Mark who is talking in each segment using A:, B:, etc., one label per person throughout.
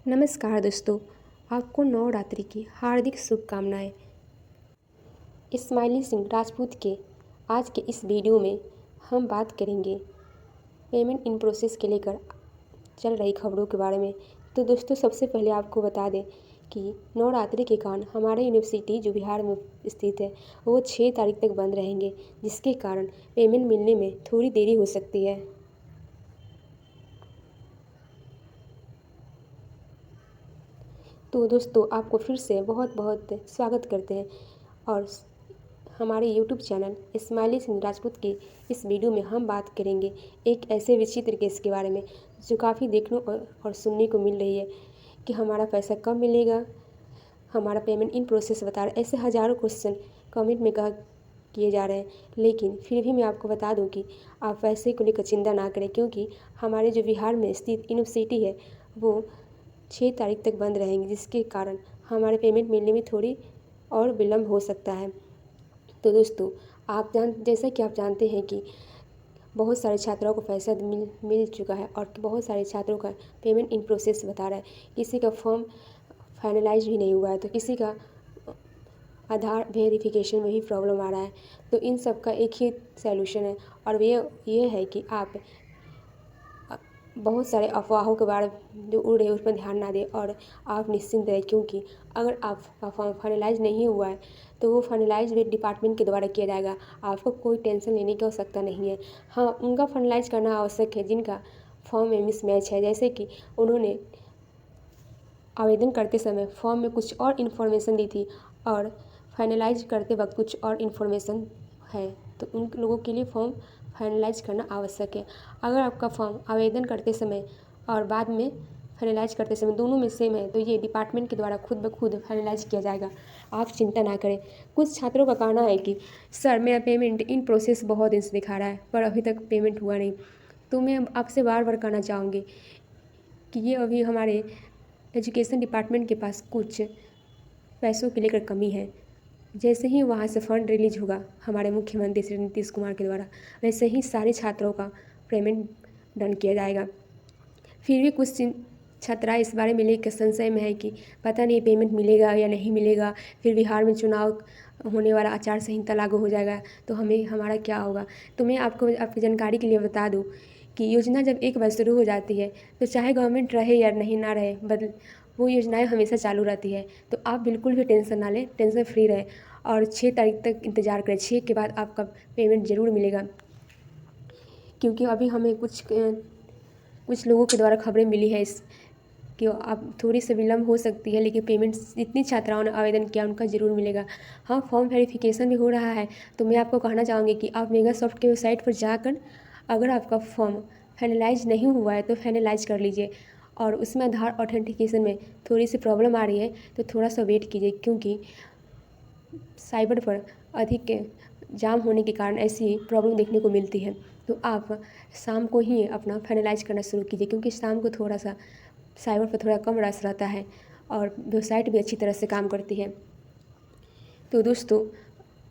A: नमस्कार दोस्तों, आपको नवरात्रि की हार्दिक शुभकामनाएं। इस्माइली सिंह राजपूत के आज के इस वीडियो में हम बात करेंगे पेमेंट इन प्रोसेस के लेकर चल रही खबरों के बारे में। तो दोस्तों, सबसे पहले आपको बता दें कि नवरात्रि के कारण हमारे यूनिवर्सिटी जो बिहार में स्थित है वो 6 तारीख तक बंद रहेंगे, जिसके कारण पेमेंट मिलने में थोड़ी देरी हो सकती है। तो दोस्तों, आपको फिर से बहुत बहुत स्वागत करते हैं और हमारे यूट्यूब चैनल इस्माइली सिंह राजपूत की इस वीडियो में हम बात करेंगे एक ऐसे विचित्र केस के बारे में जो काफ़ी देखने और सुनने को मिल रही है कि हमारा पैसा कब मिलेगा, हमारा पेमेंट इन प्रोसेस बता रहे। ऐसे हज़ारों क्वेश्चन कमेंट में कहा किए जा रहे हैं, लेकिन फिर भी मैं आपको बता दूं कि आप पैसे को लेकर चिंता ना करें, क्योंकि हमारे जो बिहार में स्थित यूनिवर्सिटी है वो 6 तारीख तक बंद रहेंगी, जिसके कारण हमारे पेमेंट मिलने में थोड़ी और विलम्ब हो सकता है। तो दोस्तों, जैसा कि आप जानते हैं कि बहुत सारे छात्रों को पैसा मिल चुका है और बहुत सारे छात्रों का पेमेंट इन प्रोसेस बता रहा है। किसी का फॉर्म फाइनलाइज भी नहीं हुआ है, तो किसी का आधार वेरिफिकेशन में भी प्रॉब्लम आ रहा है। तो इन सब का एक ही सैल्यूशन है, और ये है कि आप बहुत सारे अफवाहों के बारे जो उड़ रहे हैं उस पर ध्यान ना दें और आप निश्चिंत रहें, क्योंकि अगर आपका फॉर्म फाइनलाइज नहीं हुआ है तो वो फाइनलाइज भी डिपार्टमेंट के द्वारा किया जाएगा। आपको कोई टेंशन लेने की आवश्यकता नहीं है। हाँ, उनका फाइनलाइज करना आवश्यक है जिनका फॉर्म में मिसमैच है, जैसे कि उन्होंने आवेदन करते समय फॉर्म में कुछ और इन्फॉर्मेशन दी थी और फाइनलाइज करते वक्त कुछ और इन्फॉर्मेशन है, तो उन लोगों के लिए फॉर्म फाइनलाइज करना आवश्यक है। अगर आपका फॉर्म आवेदन करते समय और बाद में फाइनलाइज करते समय दोनों में सेम है, तो ये डिपार्टमेंट के द्वारा खुद ब खुद फाइनलाइज किया जाएगा। आप चिंता ना करें। कुछ छात्रों का कहना है कि सर, मेरा पेमेंट इन प्रोसेस बहुत दिन से दिखा रहा है पर अभी तक पेमेंट हुआ नहीं। तो मैं आपसे बार बार कहना चाहूँगी कि ये अभी हमारे एजुकेशन डिपार्टमेंट के पास कुछ पैसों के लेकर कमी है। जैसे ही वहाँ से फंड रिलीज होगा हमारे मुख्यमंत्री श्री नीतीश कुमार के द्वारा, वैसे ही सारे छात्रों का पेमेंट डन किया जाएगा। फिर भी कुछ छात्रा इस बारे में लेकर संशय में है कि पता नहीं पेमेंट मिलेगा या नहीं मिलेगा, फिर बिहार में चुनाव होने वाला, आचार संहिता लागू हो जाएगा तो हमारा क्या होगा। तो मैं आपको आपकी जानकारी के लिए बता दूं कि योजना जब एक बार शुरू हो जाती है तो चाहे गवर्नमेंट रहे या नहीं ना रहे, वो योजनाएं हमेशा चालू रहती है। तो आप बिल्कुल भी टेंशन ना लें, टेंशन फ्री रहें और 6 तारीख तक इंतज़ार करें। 6 के बाद आपका पेमेंट ज़रूर मिलेगा, क्योंकि अभी हमें कुछ लोगों के द्वारा खबरें मिली है कि अब थोड़ी सी विलम्ब हो सकती है, लेकिन पेमेंट जितनी छात्राओं ने आवेदन किया उनका ज़रूर मिलेगा। हाँ, फॉर्म वेरिफिकेशन भी हो रहा है, तो मैं आपको कहना चाहूँगी कि आप मेगासॉफ्ट की वेबसाइट पर जाकर अगर आपका फॉर्म फाइनलाइज नहीं हुआ है तो फाइनलाइज कर लीजिए, और उसमें आधार ऑथेंटिकेशन में थोड़ी सी प्रॉब्लम आ रही है तो थोड़ा सा वेट कीजिए, क्योंकि साइबर पर अधिक जाम होने के कारण ऐसी प्रॉब्लम देखने को मिलती है। तो आप शाम को ही अपना फाइनलाइज करना शुरू कीजिए, क्योंकि शाम को थोड़ा सा साइबर पर थोड़ा कम रश रहता है और वेबसाइट भी अच्छी तरह से काम करती है। तो दोस्तों,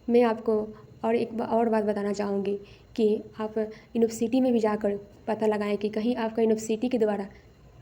A: मैं आपको और बात बताना चाहूँगी कि आप यूनिवर्सिटी में भी जाकर पता लगाएं कि कहीं आपका यूनिवर्सिटी के द्वारा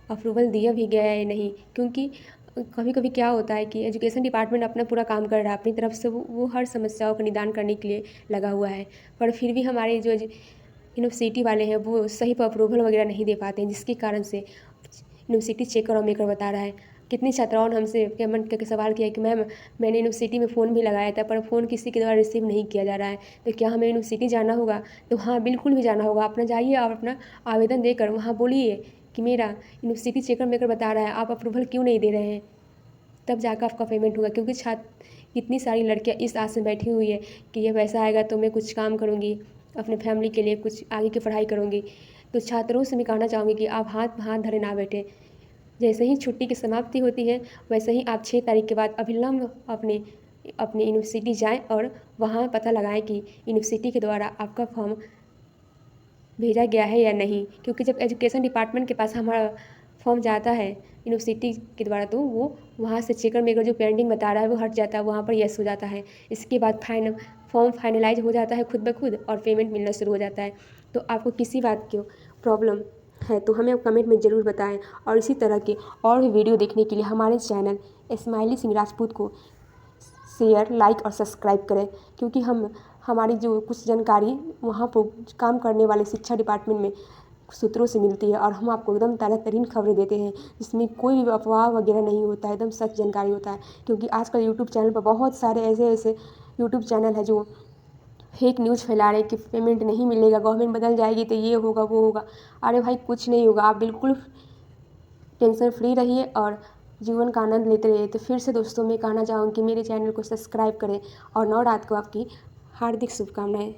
A: अप्रूवल दिया भी गया है या नहीं, क्योंकि कभी कभी क्या होता है कि एजुकेशन डिपार्टमेंट अपना पूरा काम कर रहा है अपनी तरफ से, वो हर समस्याओं का निदान करने के लिए लगा हुआ है, पर फिर भी हमारे जो यूनिवर्सिटी वाले हैं वो सही पर अप्रूवल वगैरह नहीं दे पाते हैं, जिसके कारण से यूनिवर्सिटी चेकर और मेकर बता रहा है। कितनी छात्राओं ने हमसे कमेंट करके सवाल किया कि मैम, मैंने यूनिवर्सिटी में फ़ोन भी लगाया था पर फ़ोन किसी के द्वारा रिसीव नहीं किया जा रहा है, तो क्या हमें यूनिवर्सिटी जाना होगा। तो हाँ, बिल्कुल भी जाना होगा। अपना जाइए और अपना आवेदन देकर वहाँ बोलिए कि मेरा यूनिवर्सिटी चेकर मेकर बता रहा है, आप अप्रूवल क्यों नहीं दे रहे हैं, तब जाकर आपका पेमेंट होगा। क्योंकि कितनी सारी लड़कियाँ इस आस में बैठी हुई है कि ये पैसा आएगा तो मैं कुछ काम करूँगी, अपने फैमिली के लिए कुछ आगे की पढ़ाई करूँगी। तो छात्रों से मैं कहना चाहूँगी कि आप हाथ हाथ धरे ना बैठें। जैसे ही छुट्टी की समाप्ति होती है वैसे ही आप 6 तारीख के बाद अविलंब अपने अपने यूनिवर्सिटी जाएं और वहाँ पता लगाएं कि यूनिवर्सिटी के द्वारा आपका फॉर्म भेजा गया है या नहीं। क्योंकि जब एजुकेशन डिपार्टमेंट के पास हमारा फॉर्म जाता है यूनिवर्सिटी के द्वारा, तो वो वहाँ से चेकर मेकर जो पेंडिंग बता रहा है वो हट जाता है, वहाँ पर यस हो जाता है। इसके बाद फॉर्म फाइनलाइज हो जाता है खुद ब खुद और पेमेंट मिलना शुरू हो जाता है। तो आपको किसी बात की प्रॉब्लम है तो हमें कमेंट में ज़रूर बताएं। और इसी तरह के और भी वीडियो देखने के लिए हमारे चैनल स्माइली सिंह राजपूत को शेयर, लाइक और सब्सक्राइब करें, क्योंकि हमारी जो कुछ जानकारी वहाँ पर काम करने वाले शिक्षा डिपार्टमेंट में सूत्रों से मिलती है और हम आपको एकदम ताज़ा तरीन खबरें देते हैं, जिसमें कोई भी अफवाह वगैरह नहीं होता है, एकदम सच जानकारी होता है। क्योंकि आजकल यूट्यूब चैनल पर बहुत सारे ऐसे यूट्यूब चैनल है जो फेक न्यूज़ फैला रहे कि पेमेंट नहीं मिलेगा, गवर्नमेंट बदल जाएगी तो ये होगा वो होगा। अरे भाई कुछ नहीं होगा, आप बिल्कुल टेंशन फ्री रहिए और जीवन का आनंद लेते रहिए। तो फिर से दोस्तों मैं कहना चाहूँगी कि मेरे चैनल को सब्सक्राइब करें और नवरात्र को आपकी हार्दिक शुभकामनाएं।